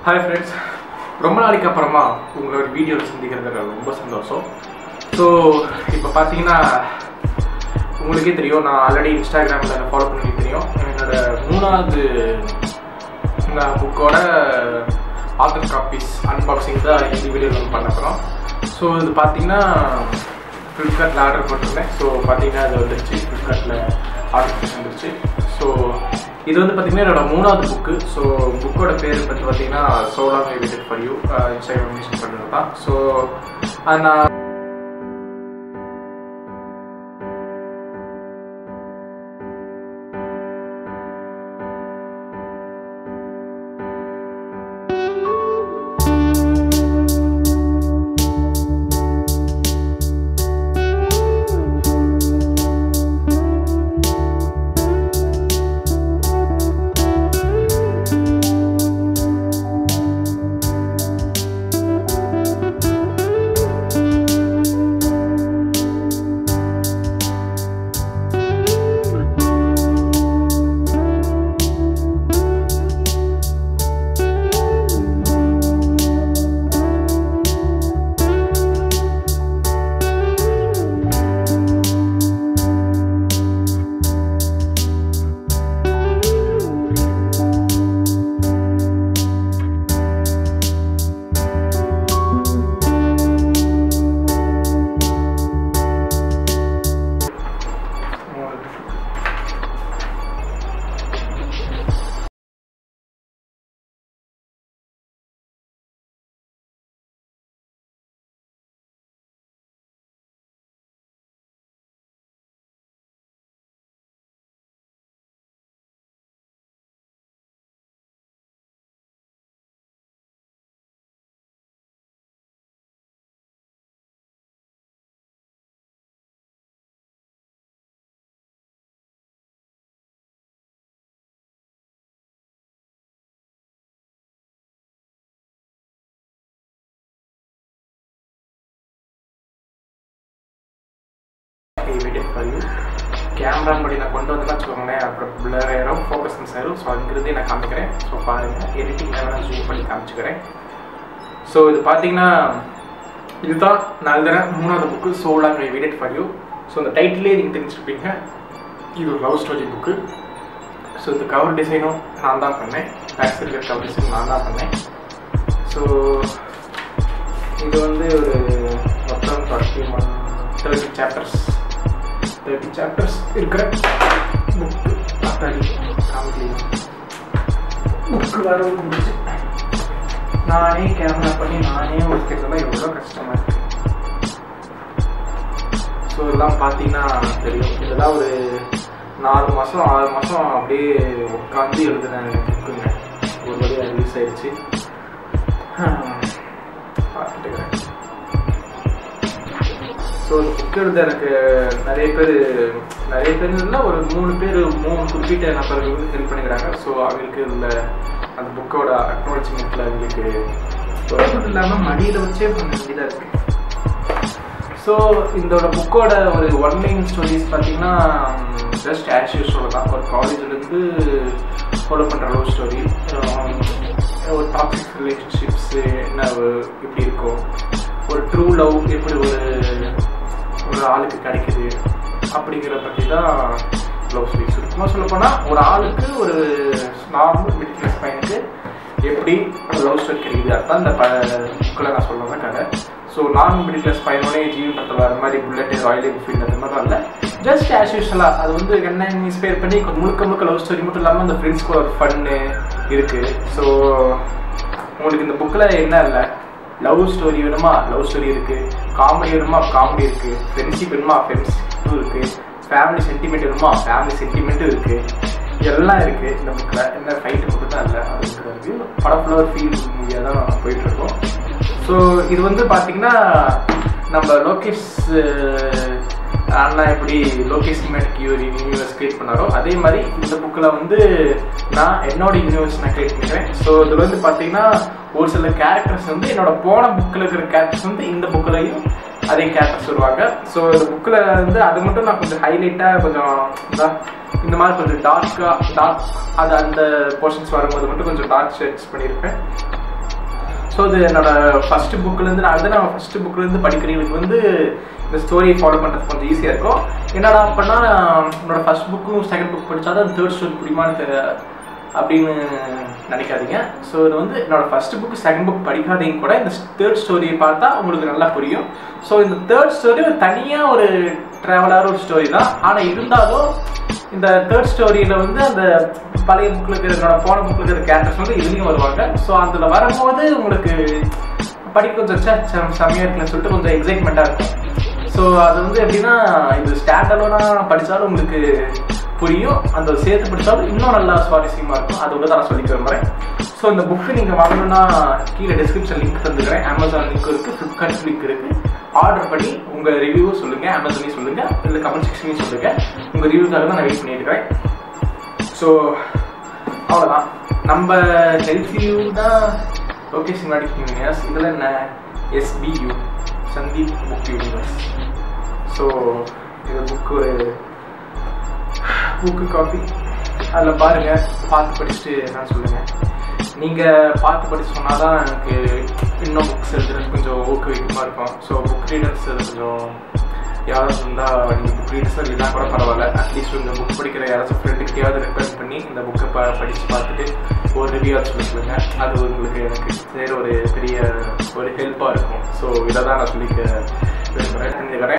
Hi friends, ரொம்ப நாளைக்கு அப்புறமா உங்களோட வீடியோவில் சந்திக்கிறதுல ரொம்ப சந்தோஷம். ஸோ இப்போ பார்த்தீங்கன்னா உங்களுக்கே தெரியும், நான் ஆல்ரெடி இன்ஸ்டாகிராமில் என்ன ஃபாலோ பண்ணி தெரியும். என்னோட 3வது புக்கோட ஆத்தர் காப்பீஸ் அன்பாக்சிங் தான் இந்த வீடியோவில் நம்ம பண்ண போகிறோம். ஸோ இது பார்த்தீங்கன்னா ஃப்ளிப்கார்ட்டில் ஆர்டர் போட்டிருந்தேன். ஸோ பார்த்தீங்கன்னா அது வந்துருச்சு, ஃப்ளிப்கார்ட்டில் ஆர்டர் வந்துருச்சு. ஸோ இது வந்து பார்த்தீங்கன்னா என்னோட 3வது புக்கு. ஸோ புக்கோட பேர் பற்றி பார்த்தீங்கன்னா So Long I Waited For You Instagram mention பண்ணுறது தான். ஸோ அது நான் கேமரா முடி நான் கொண்டு வந்து வச்சுக்கோங்களேன், அப்புறம் பிளர் ஆயிரும், ஃபோக்கஸ் மிஸ் ஆயிரும். ஸோ அதுங்கிறதே நான் காமிக்கிறேன். ஸோ பாருங்கள், எடிட்டிங் நான் ஜூம் பண்ணி காமிச்சுக்கிறேன். ஸோ இது பார்த்தீங்கன்னா இதுதான் நான் எழுதுகிற 3வது book So Long I Waited For You. So இந்த டைட்டிலே நீங்கள் தெரிஞ்சுருப்பீங்க, இது ஒரு லவ் ஸ்டோரி புக்கு. ஸோ இந்த கவர் டிசைனும் நான் தான் பண்ணேன், பேக் சைடு கவர் டிசைன் நான் தான் பண்ணேன். ஸோ இது வந்து ஒரு மொத்தம் 30 சாப்டர்ஸ் இருக்கிற புக்கு. புக்கு வர முடிச்சு நானே கேமரா பண்ணி நானே வைக்கிறதுலாம் எவ்வளோ கஷ்டமாக இருக்குது. ஸோ இதெல்லாம் பார்த்தீங்கன்னா தெரியும், இதெல்லாம் ஒரு 4 மாதம் 6 மாதம் அப்படியே உட்காந்து எழுதுன புக்குங்க. ஒரு வழியாக ரிலீஸ் ஆயிடுச்சு, பார்த்துட்டுக்கிறேன். ஸோ இந்த புக்கு எழுத எனக்கு நிறைய பேர்னா ஒரு 3 குறிப்பிட்ட நபர்கள் வந்து ஹெல்ப் பண்ணிக்கிறாங்க. ஸோ அவங்களுக்கு இந்த அந்த புக்கோட அக்னாலஜ்மெண்ட்டில் அவங்களுக்கு தொடர்பு இல்லாமல் மடியில் வச்சே பண்ண வேண்டியதாக இருக்குது. ஸோ இதோட புக்கோட ஒரு ஒன்லைன் ஸ்டோரிஸ் பார்த்தீங்கன்னா ஜஸ்ட் ஆஸ் யூஸ்வல் தான். ஒரு காலேஜ்லேருந்து ஃபாலோ பண்ணுற லவ் ஸ்டோரி, ஒரு டாக்ஸிக் ரிலேஷன்ஷிப்ஸு என்ன எப்படி இருக்கும், ஒரு ட்ரூ லவ் எப்படி ஒரு ஆளுக்கு கிடைக்குது அப்படிங்கிற பற்றி தான் லவ் ஸ்டோரி. சுத்தமாக சொல்லப்போனால் ஒரு ஆளுக்கு ஒரு நார்மல் மிடில் கிளாஸ் பையனுக்கு எப்படி ஒரு லவ் ஸ்டோரி கிடைக்குது, அதுதான் இந்த புக்கில் நான் சொல்லுவேன் கதை. ஸோ நார்மல் மிடில் கிளாஸ் பையனோடே ஜீவன் படத்தில் வர மாதிரி புல்லட் ராயல் என்ஃபீல்டு அந்த மாதிரிலாம் இல்லை, ஜஸ்ட் ஆஸ் யூஸ்வலாக அது வந்து என்ன இன்ஸ்பயர் பண்ணி முழுக்க லவ் ஸ்டோரி மட்டும் இல்லாமல் அந்த ஃப்ரெண்ட்ஸ்க்கு ஒரு ஃபன்னு இருக்குது. ஸோ உங்களுக்கு இந்த புக்கில் என்ன இல்லை, லவ் ஸ்டோரி வேணுமா லவ் ஸ்டோரி இருக்குது, காமெடி வேணுமா காமெடி இருக்குது, ஃப்ரெண்ட்ஷிப் வேணுமா ஃப்ரெண்ட்ஷிப்பும் இருக்குது, ஃபேமிலி சென்டிமெண்ட் வேணுமா ஃபேமிலி சென்டிமெண்ட்டும் இருக்குது, எல்லாம் இருக்குது இந்த புக்கில். என்ன ஃபைட்டு மட்டும் தான் இல்லை, அது இருக்குது. படம் ஃபுல்லாக ஒரு ஃபீல் மூவியாக தான் போயிட்டுருக்கோம். ஸோ இது வந்து பார்த்திங்கன்னா நம்ம லோகேஷ் அண்ணா எப்படி லோகேஷ் சினிமேட்டிக் யூனிவர்ஸ் கிரியேட் பண்ணாரோ அதே மாதிரி இந்த புக்கில் வந்து நான் என்னோட யூனிவர்ஸ் நான் கிரியேட் பண்ணிக்கிறேன். ஸோ இதில் வந்து பார்த்தீங்கன்னா ஒரு சில கேரக்டர்ஸ் வந்து என்னோட போன புக்கில் இருக்கிற கேரக்டர்ஸ் வந்து இந்த புக்கிலையும் அதே கேரக்டர்ஸ் வருவாங்க. ஸோ இந்த புக்கில் வந்து அது மட்டும் நான் கொஞ்சம் ஹைலைட்டாக கொஞ்சம் இந்த மாதிரி கொஞ்சம் டார்க் அது அந்த போர்ஷன்ஸ் வரும்போது மட்டும் கொஞ்சம் டார்க் ஷேட்ஸ் பண்ணியிருப்பேன். ஸோ இது என்னோட ஃபர்ஸ்ட் புக்லேருந்து நான் ஃபர்ஸ்ட் புக்லேருந்து படிக்கிறவங்களுக்கு வந்து இந்த ஸ்டோரியை ஃபாலோ பண்ணுறது கொஞ்சம் ஈஸியாக இருக்கும். என்னடா அப்படின்னா என்னோட ஃபர்ஸ்ட் புக்கும் செகண்ட் புக் படித்தாதான் தேர்ட் ஸ்டோரி பிடிமான்னு அப்படின்னு நினைக்காதீங்க. ஸோ இது வந்து என்னோடய ஃபர்ஸ்ட் புக் செகண்ட் புக் படிக்காதீங்க கூட இந்த தேர்ட் ஸ்டோரியை பார்த்தா உங்களுக்கு நல்லா புரியும். ஸோ இந்த தேர்ட் ஸ்டோரி தனியாக ஒரு ட்ராவலான ஒரு ஸ்டோரி தான். ஆனால் இருந்தாலும் இந்த தேர்ட் ஸ்டோரியில் வந்து அந்த பழைய புக்கில் இருக்கிற என்னோட போன புக்கில் இருக்கிற கேரக்டர்ஸ் வந்து இதுலேயும் வருவாங்க. ஸோ அதில் வரும்போது உங்களுக்கு படிக்க கொஞ்சம் செம்மையாக இருக்குன்னு சொல்லிட்டு கொஞ்சம் எக்ஸைட்மெண்ட்டாக இருக்கும். ஸோ அது வந்து எப்படின்னா இது ஸ்டாண்டர்டாக படித்தாலும் உங்களுக்கு புரியும், அந்த சேர்த்து படித்தாலும் இன்னும் நல்லா சுவாரஸ்யமாக இருக்கும். அது வந்து நான் சொல்லிக்க விரும்புகிறேன். ஸோ இந்த புக்கு நீங்கள் வாங்கணும்னா கீழே டிஸ்கிரிப்ஷன் லிங்க் தந்துக்கிறேன். அமேசான் லிங்க் இருக்குது, ஃப்ளிப்கார்ட் லிங்க் இருக்குது. ஆர்டர் பண்ணி உங்கள் ரிவ்யூவும் சொல்லுங்கள், அமேசானையும் சொல்லுங்கள், இல்லை கமெண்ட் செக்ஷனையும் சொல்லுங்கள். உங்கள் ரிவ்யூக்காக தான் நான் வெயிட் பண்ணியிருக்கிறேன். ஸோ அவ்வளோதான். நம்ம ஹெல்ப்யூ தான் லோகேஷ் முன்னாடி யூனிவர்ஸ், இதில் என்ன SBU Sandeep book universe. So இது புக்கு காப்பி அதில் பாருங்கள், பார்த்து படிச்சுட்டு நான் சொல்லுங்கள். நீங்கள் பார்த்து படிச்சு சொன்னால் தான் எனக்கு இன்னும் புக்ஸ் எழுதுறது கொஞ்சம் ஊக்குவிக்கமாக இருக்கும். ஸோ புக் ரீடர்ஸ் கொஞ்சம் யாராவது இருந்தால் நீங்கள் புக் ரீடர்ஸாக இல்லைன்னா கூட பரவாயில்ல, அட்லீஸ்ட் இந்த புக் படிக்கிற யாராச்சும் ஃப்ரெண்டுக்கிட்டையாவது ரெஃபர் பண்ணி இந்த புக்கை படித்து பார்த்துட்டு ஒரு ரிவ்யூவாக சொல்லுங்கள். அது உங்களுக்கு எனக்கு செய்கிற ஒரு பெரிய ஒரு ஹெல்ப்பாக இருக்கும். ஸோ இதை தான் நான் சொல்லிக்க விரும்புகிறேன்.